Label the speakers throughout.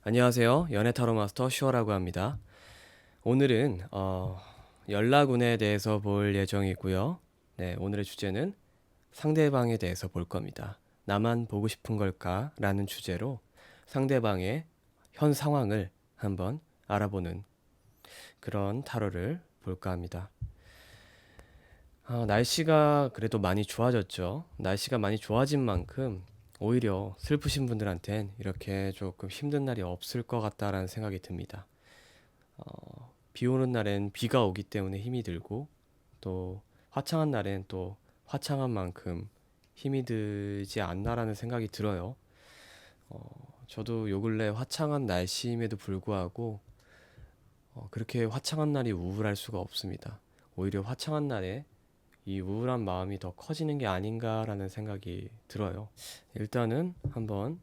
Speaker 1: 안녕하세요. 연애타로 마스터 슈어라고 합니다. 오늘은 연락운에 대해서 볼 예정이고요. 네, 오늘의 주제는 상대방에 대해서 볼 겁니다. 나만 보고 싶은 걸까? 라는 주제로 상대방의 현 상황을 한번 알아보는 그런 타로를 볼까 합니다. 날씨가 그래도 많이 좋아졌죠. 날씨가 많이 좋아진 만큼 오히려 슬프신 분들한텐 이렇게 조금 힘든 날이 없을 것 같다라는 생각이 듭니다. 비 오는 날엔 비가 오기 때문에 힘이 들고 또 화창한 날엔 또 화창한 만큼 힘이 들지 않나라는 생각이 들어요. 저도 요 근래 화창한 날씨임에도 불구하고 그렇게 화창한 날이 우울할 수가 없습니다. 오히려 화창한 날에 이 우울한 마음이 더 커지는 게 아닌가라는 생각이 들어요. 일단은 한번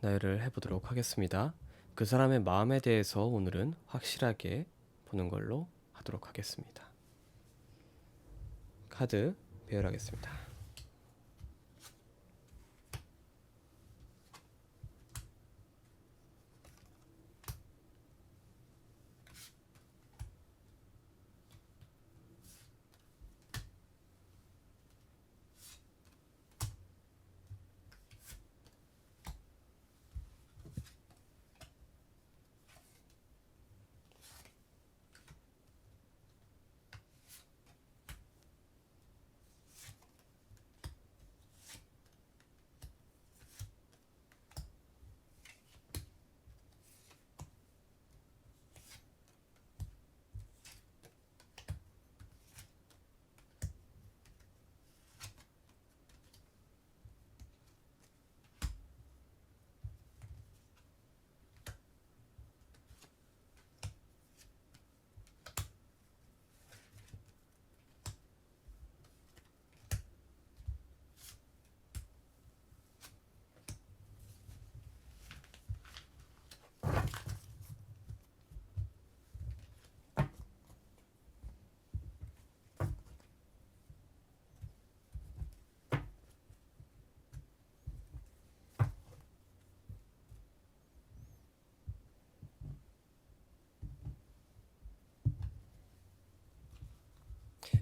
Speaker 1: 나열을 해보도록 하겠습니다. 그 사람의 마음에 대해서 오늘은 확실하게 보는 걸로 하도록 하겠습니다. 카드 배열하겠습니다.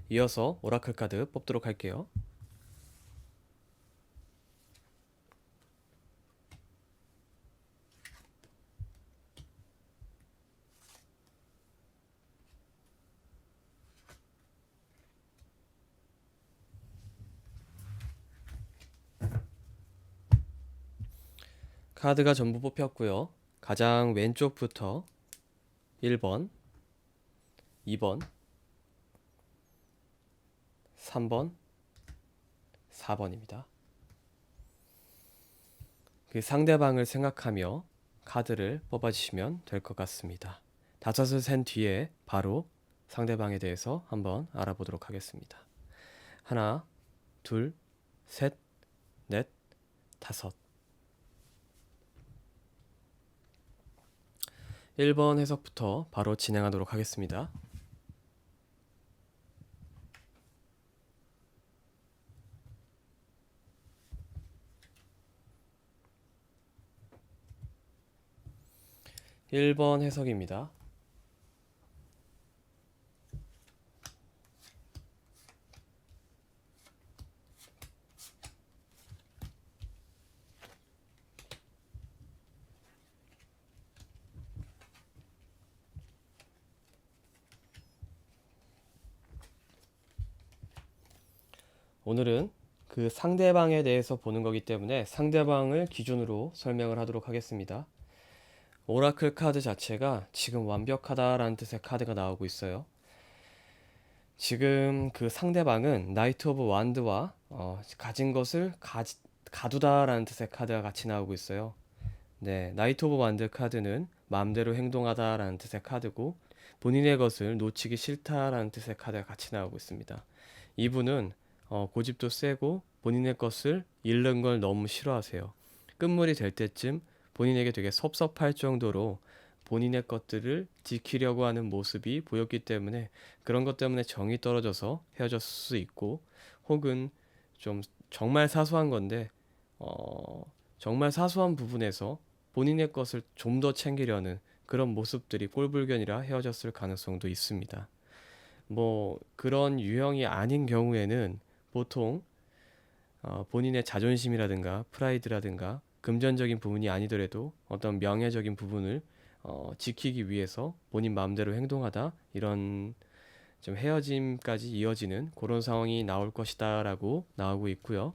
Speaker 1: 이어서 오라클 카드 뽑도록 할게요. 카드가 전부 뽑혔고요. 가장 왼쪽부터 1번, 2번, 3번, 4번입니다. 그 상대방을 생각하며 카드를 뽑아주시면 될 것 같습니다. 다섯을 센 뒤에 바로 상대방에 대해서 한번 알아보도록 하겠습니다. 하나, 둘, 셋, 넷, 다섯. 1번 해석부터 바로 진행하도록 하겠습니다. 1번 해석입니다. 오늘은 그 상대방에 대해서 보는 거기 때문에 상대방을 기준으로 설명을 하도록 하겠습니다. 오라클 카드 자체가 지금 완벽하다라는 뜻의 카드가 나오고 있어요. 지금 그 상대방은 나이트 오브 완드와 가진 것을 가두다라는 뜻의 카드가 같이 나오고 있어요. 네, 나이트 오브 완드 카드는 마음대로 행동하다라는 뜻의 카드고 본인의 것을 놓치기 싫다라는 뜻의 카드가 같이 나오고 있습니다. 이분은 고집도 세고 본인의 것을 잃는 걸 너무 싫어하세요. 끝물이 될 때쯤 본인에게 되게 섭섭할 정도로 본인의 것들을 지키려고 하는 모습이 보였기 때문에 그런 것 때문에 정이 떨어져서 헤어졌을 수 있고 혹은 좀 정말 사소한 건데 정말 사소한 부분에서 본인의 것을 좀 더 챙기려는 그런 모습들이 꼴불견이라 헤어졌을 가능성도 있습니다. 뭐 그런 유형이 아닌 경우에는 보통 본인의 자존심이라든가 프라이드라든가 금전적인 부분이 아니더라도 어떤 명예적인 부분을 지키기 위해서 본인 마음대로 행동하다 이런 좀 헤어짐까지 이어지는 그런 상황이 나올 것이다라고 나오고 있고요.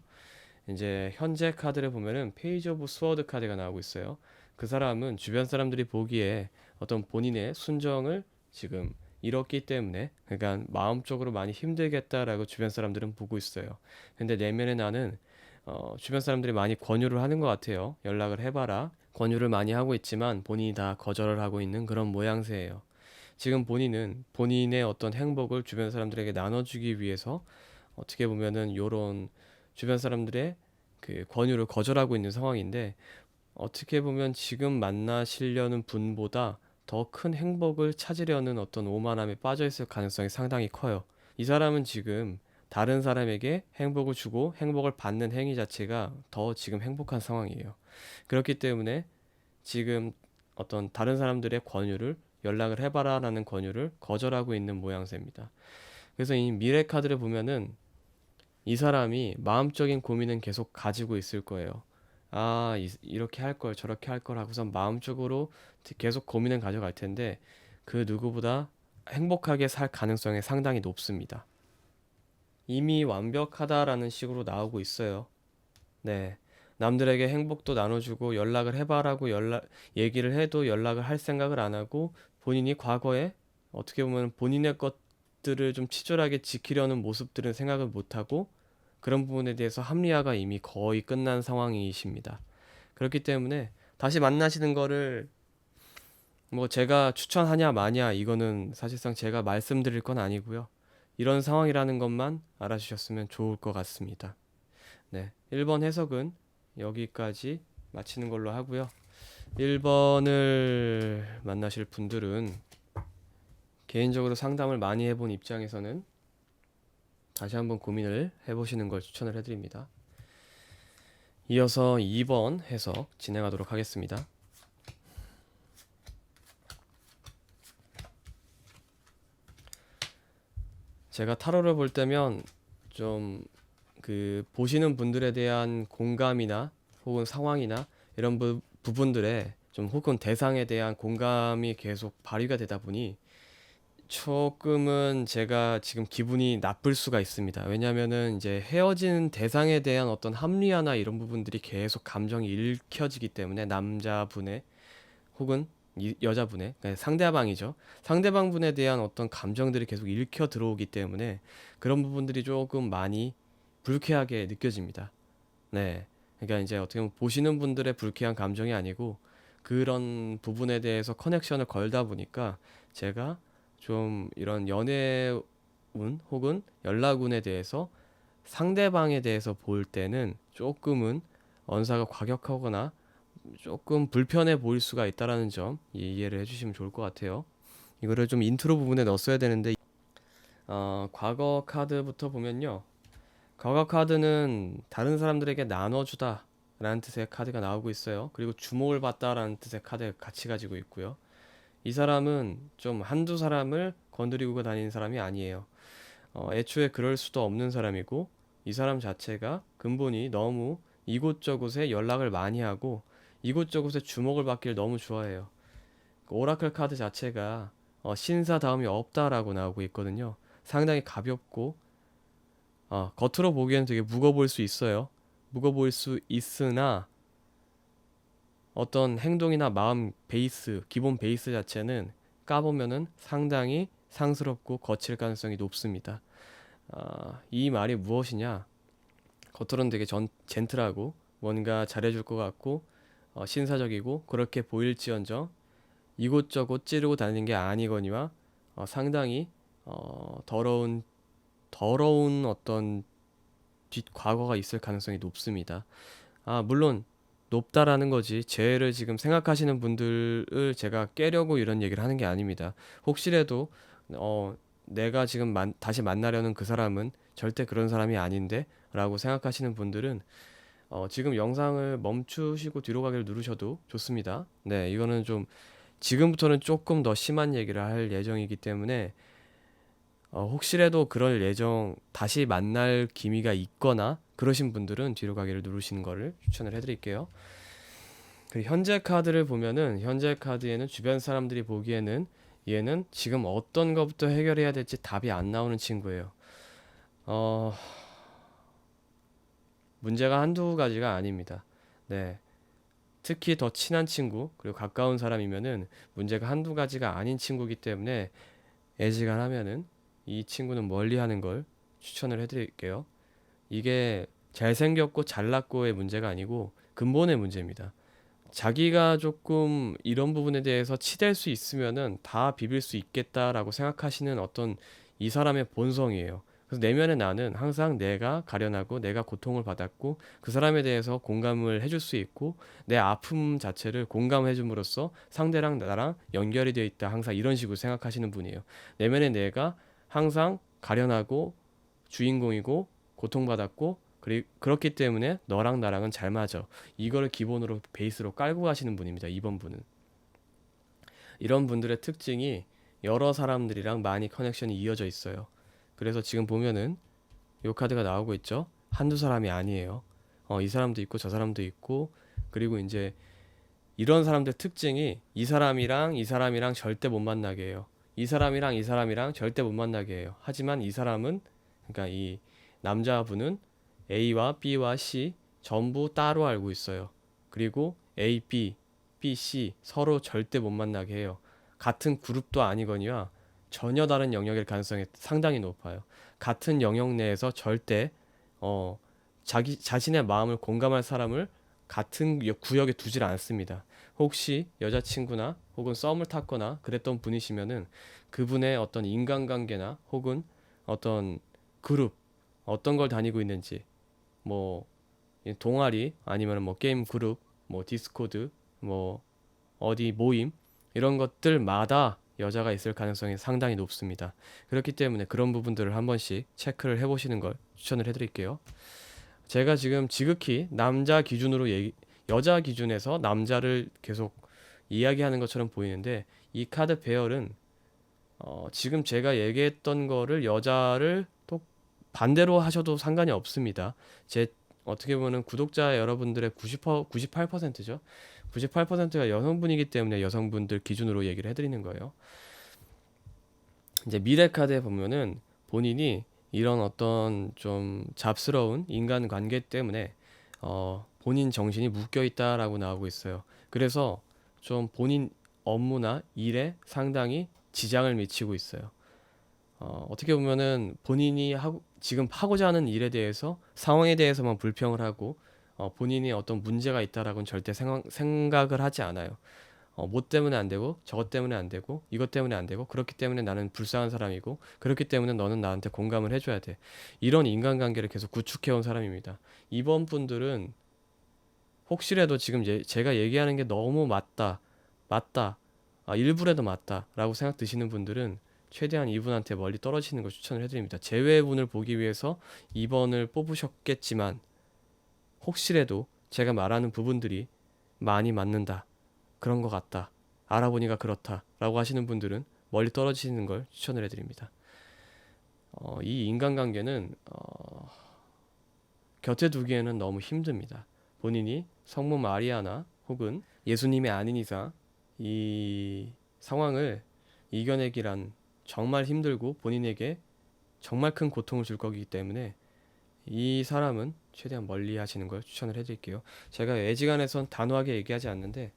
Speaker 1: 이제 현재 카드를 보면은 페이지 오브 스워드 카드가 나오고 있어요. 그 사람은 주변 사람들이 보기에 어떤 본인의 순정을 지금 잃었기 때문에 그러니까 마음적으로 많이 힘들겠다라고 주변 사람들은 보고 있어요. 근데 내면에 나는 주변 사람들이 많이 권유를 하는 것 같아요. 연락을 해봐라. 권유를 많이 하고 있지만 본인이 다 거절을 하고 있는 그런 모양새예요. 지금 본인은 본인의 어떤 행복을 주변 사람들에게 나눠주기 위해서 어떻게 보면은 요런 주변 사람들의 그 권유를 거절하고 있는 상황인데 어떻게 보면 지금 만나시려는 분보다 더 큰 행복을 찾으려는 어떤 오만함에 빠져 있을 가능성이 상당히 커요. 이 사람은 지금 다른 사람에게 행복을 주고 행복을 받는 행위 자체가 더 지금 행복한 상황이에요. 그렇기 때문에 지금 어떤 다른 사람들의 권유를 연락을 해봐라라는 권유를 거절하고 있는 모양새입니다. 그래서 이 미래 카드를 보면은 이 사람이 마음적인 고민은 계속 가지고 있을 거예요. 아, 이렇게 할 걸, 저렇게 할 걸 하고선 마음적으로 계속 고민은 가져갈 텐데 그 누구보다 행복하게 살 가능성이 상당히 높습니다. 이미 완벽하다라는 식으로 나오고 있어요. 네. 남들에게 행복도 나눠주고 연락을 해봐라고 얘기를 해도 연락을 할 생각을 안 하고 본인이 과거에 어떻게 보면 본인의 것들을 좀 치졸하게 지키려는 모습들은 생각을 못하고 그런 부분에 대해서 합리화가 이미 거의 끝난 상황이십니다. 그렇기 때문에 다시 만나시는 거를 뭐 제가 추천하냐 마냐 이거는 사실상 제가 말씀드릴 건 아니고요. 이런 상황이라는 것만 알아주셨으면 좋을 것 같습니다. 네. 1번 해석은 여기까지 마치는 걸로 하고요. 1번을 만나실 분들은 개인적으로 상담을 많이 해본 입장에서는 다시 한번 고민을 해보시는 걸 추천을 해드립니다. 이어서 2번 해석 진행하도록 하겠습니다. 제가 타로를 볼 때면 좀 그 보시는 분들에 대한 공감이나 혹은 상황이나 이런 부분들에 좀 혹은 대상에 대한 공감이 계속 발휘가 되다 보니 조금은 제가 지금 기분이 나쁠 수가 있습니다. 왜냐면은 이제 헤어진 대상에 대한 어떤 합리화나 이런 부분들이 계속 감정이 읽혀지기 때문에 남자분의 혹은 여자분의 그러니까 상대방이죠. 상대방 분에 대한 어떤 감정들이 계속 읽혀 들어오기 때문에 그런 부분들이 조금 많이 불쾌하게 느껴집니다. 네. 그러니까 이제 어떻게 보면 보시는 분들의 불쾌한 감정이 아니고 그런 부분에 대해서 커넥션을 걸다 보니까 제가 좀 이런 연애운 혹은 연락운에 대해서 상대방에 대해서 볼 때는 조금은 언사가 과격하거나 조금 불편해 보일 수가 있다라는 점 이해를 해주시면 좋을 것 같아요. 이거를 좀 인트로 부분에 넣었어야 되는데 과거 카드부터 보면요. 과거 카드는 다른 사람들에게 나눠주다 라는 뜻의 카드가 나오고 있어요. 그리고 주목을 받다라는 뜻의 카드 같이 가지고 있고요. 이 사람은 좀 한두 사람을 건드리고 다니는 사람이 아니에요. 애초에 그럴 수도 없는 사람이고 이 사람 자체가 근본이 너무 이곳저곳에 연락을 많이 하고 이곳저곳에 주목을 받길 너무 좋아해요. 그 오라클 카드 자체가 신사 다음이 없다라고 나오고 있거든요. 상당히 가볍고 겉으로 보기에는 되게 무거워 보일 수 있어요. 무거워 보일 수 있으나 어떤 행동이나 마음 베이스, 기본 베이스 자체는 까보면은 상당히 상스럽고 거칠 가능성이 높습니다. 이 말이 무엇이냐? 겉으로는 되게 젠틀하고 뭔가 잘해줄 것 같고 신사적이고 그렇게 보일지언정 이곳저곳 찌르고 다니는 게 아니거니와 상당히 더러운 어떤 뒷 과거가 있을 가능성이 높습니다. 물론 높다라는 거지 죄를 지금 생각하시는 분들을 제가 깨려고 이런 얘기를 하는 게 아닙니다. 혹시라도 내가 지금 다시 만나려는 그 사람은 절대 그런 사람이 아닌데 라고 생각하시는 분들은 지금 영상을 멈추시고 뒤로 가기를 누르셔도 좋습니다. 네, 이거는 좀 지금부터는 조금 더 심한 얘기를 할 예정이기 때문에 혹시라도 그럴 예정 다시 만날 기미가 있거나 그러신 분들은 뒤로 가기를 누르시는 거를 추천을 해드릴게요. 그리고 현재 카드를 보면은 현재 카드에는 주변 사람들이 보기에는 얘는 지금 어떤 것부터 해결해야 될지 답이 안 나오는 친구예요. 어, 문제가 한두 가지가 아닙니다. 네. 특히 더 친한 친구, 그리고 가까운 사람이면은 문제가 한두 가지가 아닌 친구이기 때문에 애지간하면은 이 친구는 멀리 하는 걸 추천을 해드릴게요. 이게 잘생겼고 잘났고의 문제가 아니고 근본의 문제입니다. 자기가 조금 이런 부분에 대해서 치댈 수 있으면은 다 비빌 수 있겠다라고 생각하시는 어떤 이 사람의 본성이에요. 그래서 내면의 나는 항상 내가 가련하고 내가 고통을 받았고 그 사람에 대해서 공감을 해줄 수 있고 내 아픔 자체를 공감해 줌으로써 상대랑 나랑 연결이 되어 있다. 항상 이런 식으로 생각하시는 분이에요. 내면의 내가 항상 가련하고 주인공이고 고통받았고 그렇기 때문에 너랑 나랑은 잘 맞아. 이거를 기본으로 베이스로 깔고 가시는 분입니다. 2번 분은. 이런 분들의 특징이 여러 사람들이랑 많이 커넥션이 이어져 있어요. 그래서 지금 보면은 요 카드가 나오고 있죠. 한두 사람이 아니에요. 이 사람도 있고 저 사람도 있고 그리고 이제 이런 사람들 특징이 이 사람이랑 절대 못 만나게 해요. 이 사람이랑 절대 못 만나게 해요. 하지만 이 사람은 그러니까 이 남자분은 A와 B와 C 전부 따로 알고 있어요. 그리고 A, B, B, C 서로 절대 못 만나게 해요. 같은 그룹도 아니거니와 전혀 다른 영역일 가능성이 상당히 높아요. 같은 영역 내에서 절대 어, 자기 자신의 마음을 공감할 사람을 같은 구역에 두질 않습니다. 혹시 여자친구나 혹은 썸을 탔거나 그랬던 분이시면은 그분의 어떤 인간관계나 혹은 어떤 그룹 어떤 걸 다니고 있는지 뭐 동아리 아니면 뭐 게임 그룹 뭐 디스코드 뭐 어디 모임 이런 것들마다 여자가 있을 가능성이 상당히 높습니다. 그렇기 때문에 그런 부분들을 한 번씩 체크를 해보시는 걸 추천을 해드릴게요. 제가 지금 지극히 남자 기준으로 여자 기준에서 남자를 계속 이야기하는 것처럼 보이는데 이 카드 배열은 지금 제가 얘기했던 거를 여자를 또 반대로 하셔도 상관이 없습니다. 제 어떻게 보면 구독자 여러분들의 98%죠. 98%가 여성분이기 때문에 여성분들 기준으로 얘기를 해드리는 거예요. 이제 미래 카드에 보면은 본인이 이런 어떤 좀 잡스러운 인간관계 때문에 본인 정신이 묶여 있다라고 나오고 있어요. 그래서 좀 본인 업무나 일에 상당히 지장을 미치고 있어요. 어떻게 보면은 본인이 지금 하고자 하는 일에 대해서 상황에 대해서만 불평을 하고 본인이 어떤 문제가 있다라고는 절대 생각을 하지 않아요. 뭐 때문에 안 되고 저것 때문에 안 되고 이것 때문에 안 되고 그렇기 때문에 나는 불쌍한 사람이고 그렇기 때문에 너는 나한테 공감을 해줘야 돼. 이런 인간관계를 계속 구축해온 사람입니다. 이번 분들은 혹시라도 지금 제가 얘기하는 게 너무 맞다, 일부라도 맞다라고 생각 드시는 분들은 최대한 이분한테 멀리 떨어지는 걸 추천을 해드립니다. 제외의 분을 보기 위해서 2번을 뽑으셨겠지만 혹시라도 제가 말하는 부분들이 많이 맞는다. 그런 것 같다. 알아보니까 그렇다. 라고 하시는 분들은 멀리 떨어지시는 걸 추천을 해드립니다. 이 인간관계는 곁에 두기에는 너무 힘듭니다. 본인이 성모 마리아나 혹은 예수님이 아닌 이상 이 상황을 이겨내기란 정말 힘들고 본인에게 정말 큰 고통을 줄 거기 때문에 이 사람은 최대한 멀리 하시는 걸 추천을 해드릴게요. 제가 애지간해선 단호하게 얘기하지 않는데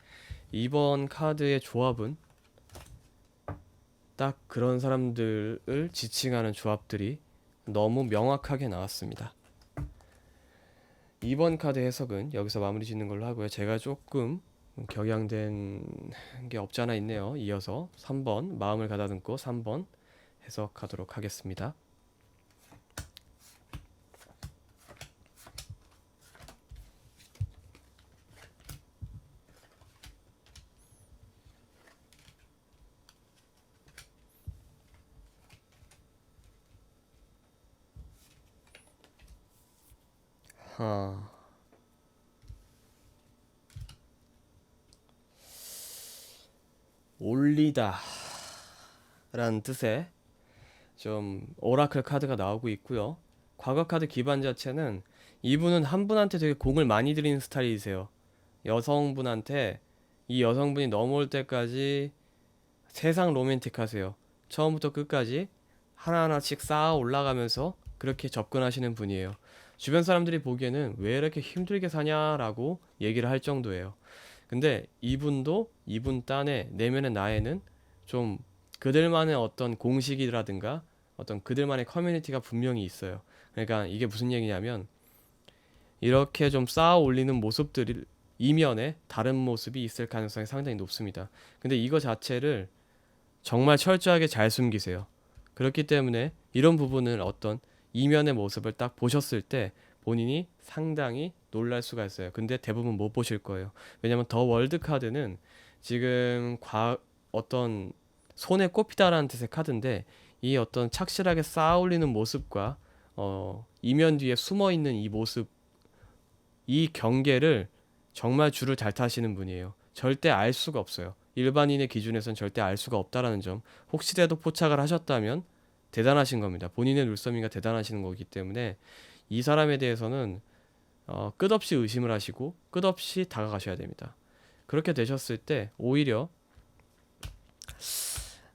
Speaker 1: 이번 카드의 조합은 딱 그런 사람들을 지칭하는 조합들이 너무 명확하게 나왔습니다. 2번 카드 해석은 여기서 마무리 짓는 걸로 하고요. 제가 조금 격양된 게 없지 않아 있네요. 이어서 3번 마음을 가다듬고 3번 해석하도록 하겠습니다. 하... 올리다 라는 뜻의 좀 오라클 카드가 나오고 있고요. 과거 카드 기반 자체는 이분은 한 분한테 되게 공을 많이 들이는 스타일이세요. 여성분한테 이 여성분이 넘어올 때까지 세상 로맨틱하세요. 처음부터 끝까지 하나하나씩 쌓아 올라가면서 그렇게 접근하시는 분이에요. 주변 사람들이 보기에는 왜 이렇게 힘들게 사냐라고 얘기를 할 정도예요. 근데 이분도 이분 딴에 내면의 나에는 좀 그들만의 어떤 공식이라든가 어떤 그들만의 커뮤니티가 분명히 있어요. 그러니까 이게 무슨 얘기냐면 이렇게 좀 쌓아 올리는 모습들이 이면에 다른 모습이 있을 가능성이 상당히 높습니다. 근데 이거 자체를 정말 철저하게 잘 숨기세요. 그렇기 때문에 이런 부분을 어떤 이면의 모습을 딱 보셨을 때 본인이 상당히 놀랄 수가 있어요. 근데 대부분 못 보실 거예요. 왜냐면 더 월드 카드는 지금 어떤 손에 꼽히다라는 뜻의 카드인데 이 어떤 착실하게 쌓아 올리는 모습과 이면 뒤에 숨어 있는 이 모습, 이 경계를 정말 줄을 잘 타시는 분이에요. 절대 알 수가 없어요. 일반인의 기준에선 절대 알 수가 없다라는 점. 혹시라도 포착을 하셨다면 대단하신 겁니다. 본인의 눈썰미가 대단하시는 거기 때문에 이 사람에 대해서는 끝없이 의심을 하시고 끝없이 다가가셔야 됩니다. 그렇게 되셨을 때 오히려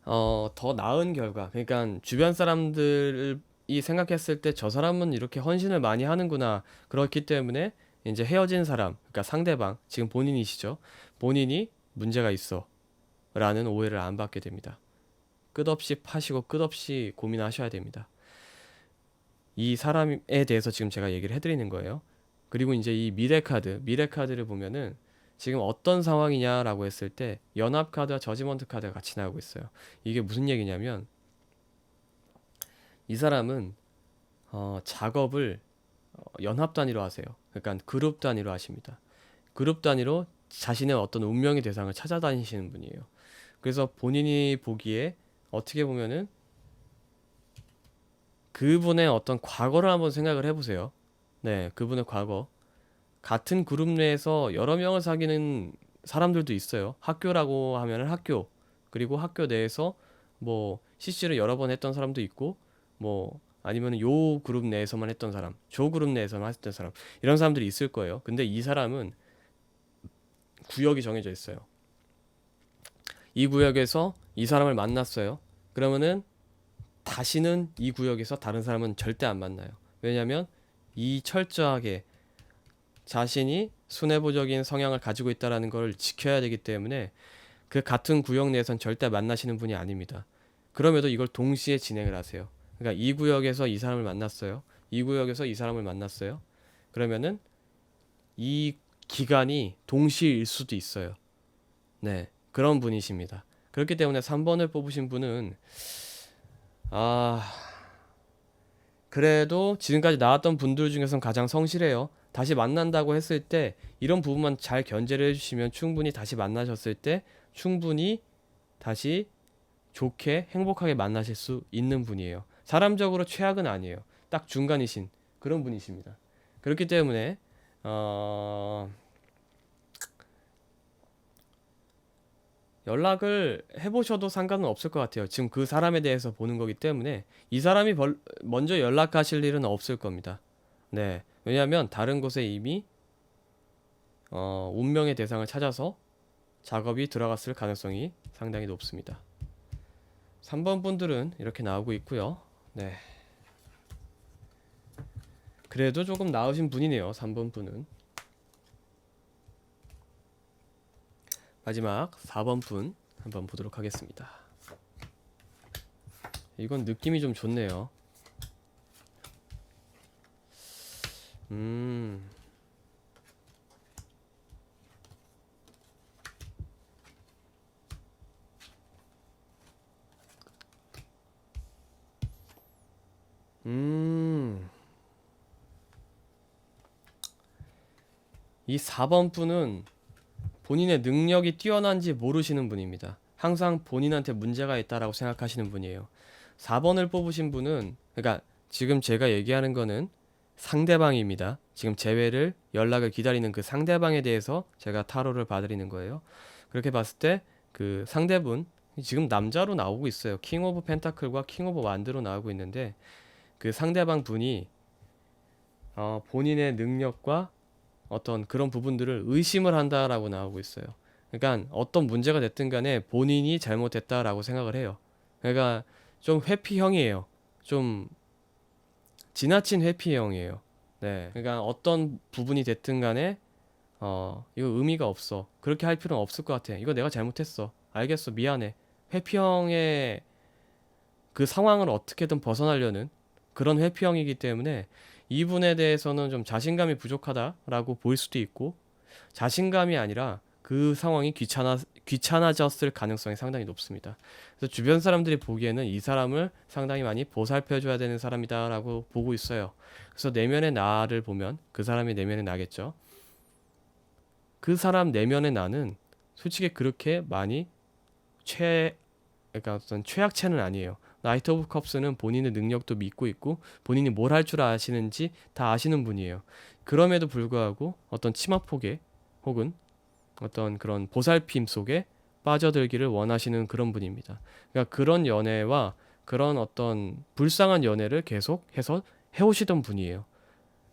Speaker 1: 더 나은 결과, 그러니까 주변 사람들이 생각했을 때 저 사람은 이렇게 헌신을 많이 하는구나. 그렇기 때문에 이제 헤어진 사람, 그러니까 상대방, 지금 본인이시죠. 본인이 문제가 있어. 라는 오해를 안 받게 됩니다. 끝없이 파시고 끝없이 고민하셔야 됩니다. 이 사람에 대해서 지금 제가 얘기를 해드리는 거예요. 그리고 이제 이 미래 카드를 보면은 지금 어떤 상황이냐라고 했을 때 연합 카드와 저지먼트 카드가 같이 나오고 있어요. 이게 무슨 얘기냐면 이 사람은 작업을 연합 단위로 하세요. 그러니까 그룹 단위로 하십니다. 그룹 단위로 자신의 어떤 운명의 대상을 찾아다니시는 분이에요. 그래서 본인이 보기에 어떻게 보면은 그분의 어떤 과거를 한번 생각을 해보세요. 네, 그분의 과거. 같은 그룹 내에서 여러 명을 사귀는 사람들도 있어요. 학교라고 하면은 학교, 그리고 학교 내에서 뭐 CC를 여러 번 했던 사람도 있고, 뭐 아니면 요 그룹 내에서만 했던 사람, 저 그룹 내에서만 했던 사람, 이런 사람들이 있을 거예요. 근데 이 사람은 구역이 정해져 있어요. 이 구역에서 이 사람을 만났어요. 그러면은 다시는 이 구역에서 다른 사람은 절대 안 만나요. 왜냐면 이 철저하게 자신이 순애보적인 성향을 가지고 있다라는 걸 지켜야 되기 때문에 그 같은 구역 내에선 절대 만나시는 분이 아닙니다. 그럼에도 이걸 동시에 진행을 하세요. 그러니까 이 구역에서 이 사람을 만났어요. 이 구역에서 이 사람을 만났어요. 그러면은 이 기간이 동시일 수도 있어요. 네, 그런 분이십니다. 그렇기 때문에 3번을 뽑으신 분은 아, 그래도 지금까지 나왔던 분들 중에선 가장 성실해요. 다시 만난다고 했을 때 이런 부분만 잘 견제를 해주시면 충분히 다시 만나셨을 때 충분히 다시 좋게 행복하게 만나실 수 있는 분이에요. 사람적으로 최악은 아니에요. 딱 중간이신 그런 분이십니다. 그렇기 때문에 연락을 해보셔도 상관은 없을 것 같아요. 지금 그 사람에 대해서 보는 거기 때문에 이 사람이 먼저 연락하실 일은 없을 겁니다. 네. 왜냐하면 다른 곳에 이미 운명의 대상을 찾아서 작업이 들어갔을 가능성이 상당히 높습니다. 3번 분들은 이렇게 나오고 있고요. 네. 그래도 조금 나으신 분이네요. 3번 분은. 마지막 4번 분 한번 보도록 하겠습니다. 이건 느낌이 좀 좋네요. 음. 이 4번 분은 본인의 능력이 뛰어난지 모르시는 분입니다. 항상 본인한테 문제가 있다라고 생각하시는 분이에요. 4번을 뽑으신 분은, 그러니까 지금 제가 얘기하는 거는 상대방입니다. 지금 재회를, 연락을 기다리는 그 상대방에 대해서 제가 타로를 봐드리는 거예요. 그렇게 봤을 때 그 상대분 지금 남자로 나오고 있어요. 킹 오브 펜타클과 킹 오브 완드로 나오고 있는데 그 상대방 분이 본인의 능력과 어떤 그런 부분들을 의심을 한다라고 나오고 있어요. 그러니까 어떤 문제가 됐든 간에 본인이 잘못했다라고 생각을 해요. 그러니까 좀 회피형이에요. 좀 지나친 회피형이에요. 네. 그러니까 어떤 부분이 됐든 간에 이거 의미가 없어. 그렇게 할 필요는 없을 것 같아. 이거 내가 잘못했어. 알겠어. 미안해. 회피형의 그 상황을 어떻게든 벗어나려는 그런 회피형이기 때문에 이분에 대해서는 좀 자신감이 부족하다라고 보일 수도 있고, 자신감이 아니라 그 상황이 귀찮아졌을 가능성이 상당히 높습니다. 그래서 주변 사람들이 보기에는 이 사람을 상당히 많이 보살펴줘야 되는 사람이다라고 보고 있어요. 그래서 내면의 나를 보면 그 사람이 내면의 나겠죠. 그 사람 내면의 나는 솔직히 그렇게 많이 그러니까 어떤 최악체는 아니에요. 나이트 오브 컵스는 본인의 능력도 믿고 있고 본인이 뭘 할 줄 아시는지 다 아시는 분이에요. 그럼에도 불구하고 어떤 치마폭에 혹은 어떤 그런 보살핌 속에 빠져들기를 원하시는 그런 분입니다. 그러니까 그런 연애와 그런 어떤 불쌍한 연애를 계속 해서 해오시던 분이에요.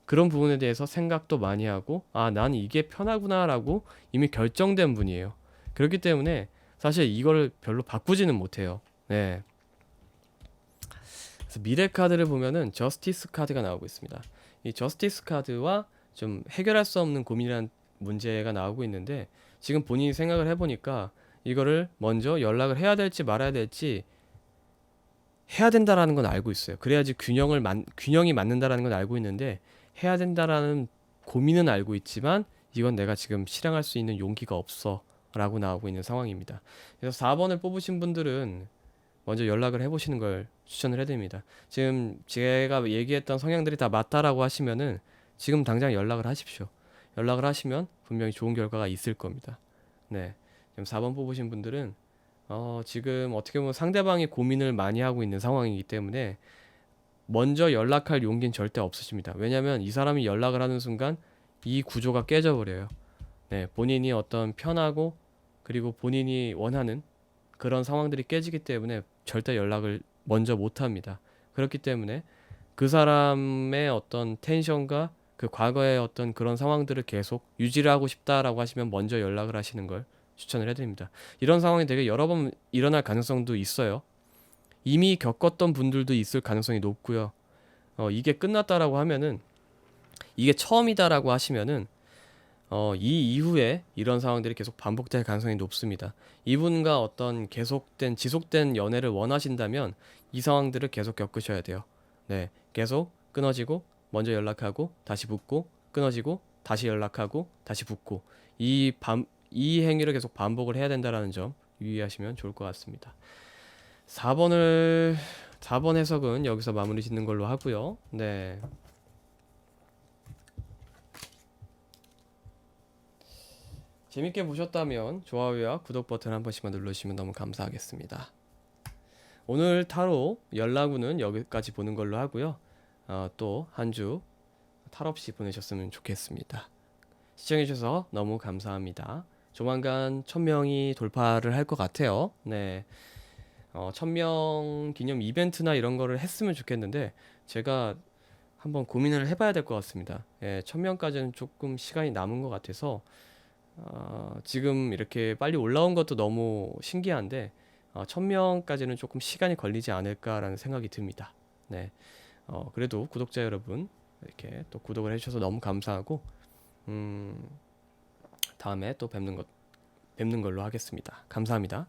Speaker 1: 그런 부분에 대해서 생각도 많이 하고 난 이게 편하구나라고 이미 결정된 분이에요. 그렇기 때문에 사실 이걸 별로 바꾸지는 못해요. 네. 그래서 미래 카드를 보면은 저스티스 카드가 나오고 있습니다. 이 저스티스 카드와 좀 해결할 수 없는 고민이라는 문제가 나오고 있는데 지금 본인이 생각을 해보니까 이거를 먼저 연락을 해야 될지 말아야 될지 해야 된다라는 건 알고 있어요. 그래야지 균형이 맞는다라는 건 알고 있는데 해야 된다라는 고민은 알고 있지만 이건 내가 지금 실행할 수 있는 용기가 없어 라고 나오고 있는 상황입니다. 그래서 4번을 뽑으신 분들은 먼저 연락을 해보시는 걸 추천을 해드립니다. 지금 제가 얘기했던 성향들이 다 맞다라고 하시면은 지금 당장 연락을 하십시오. 연락을 하시면 분명히 좋은 결과가 있을 겁니다. 네. 지금 4번 뽑으신 분들은 지금 어떻게 보면 상대방이 고민을 많이 하고 있는 상황이기 때문에 먼저 연락할 용기는 절대 없으십니다. 왜냐하면 이 사람이 연락을 하는 순간 이 구조가 깨져버려요. 네, 본인이 어떤 편하고 그리고 본인이 원하는 그런 상황들이 깨지기 때문에 절대 연락을 먼저 못 합니다. 그렇기 때문에 그 사람의 어떤 텐션과 그 과거의 어떤 그런 상황들을 계속 유지를 하고 싶다라고 하시면 먼저 연락을 하시는 걸 추천을 해드립니다. 이런 상황이 되게 여러 번 일어날 가능성도 있어요. 이미 겪었던 분들도 있을 가능성이 높고요. 이게 끝났다라고 하면은 이게 처음이다라고 하시면은 이 이후에 이런 상황들이 계속 반복될 가능성이 높습니다. 이분과 어떤 지속된 연애를 원하신다면 이 상황들을 계속 겪으셔야 돼요. 네, 계속 끊어지고 먼저 연락하고 다시 붙고 끊어지고 다시 연락하고 다시 붙고 이 행위를 계속 반복을 해야 된다라는 점 유의하시면 좋을 것 같습니다. 4번 해석은 여기서 마무리 짓는 걸로 하고요. 네. 재밌게 보셨다면 좋아요와 구독 버튼 한 번씩만 눌러주시면 너무 감사하겠습니다. 오늘 타로 연락운은 여기까지 보는 걸로 하고요. 또 한 주 탈 없이 보내셨으면 좋겠습니다. 시청해주셔서 너무 감사합니다. 조만간 1000명이 돌파를 할 것 같아요. 네. 1000명 기념 이벤트나 이런 거를 했으면 좋겠는데 제가 한번 고민을 해봐야 될 것 같습니다. 1000명까지는 조금 시간이 남은 것 같아서 지금 이렇게 빨리 올라온 것도 너무 신기한데 1000명까지는 조금 시간이 걸리지 않을까라는 생각이 듭니다. 네. 그래도 구독자 여러분 이렇게 또 구독을 해주셔서 너무 감사하고 다음에 또 뵙는 걸로 하겠습니다. 감사합니다.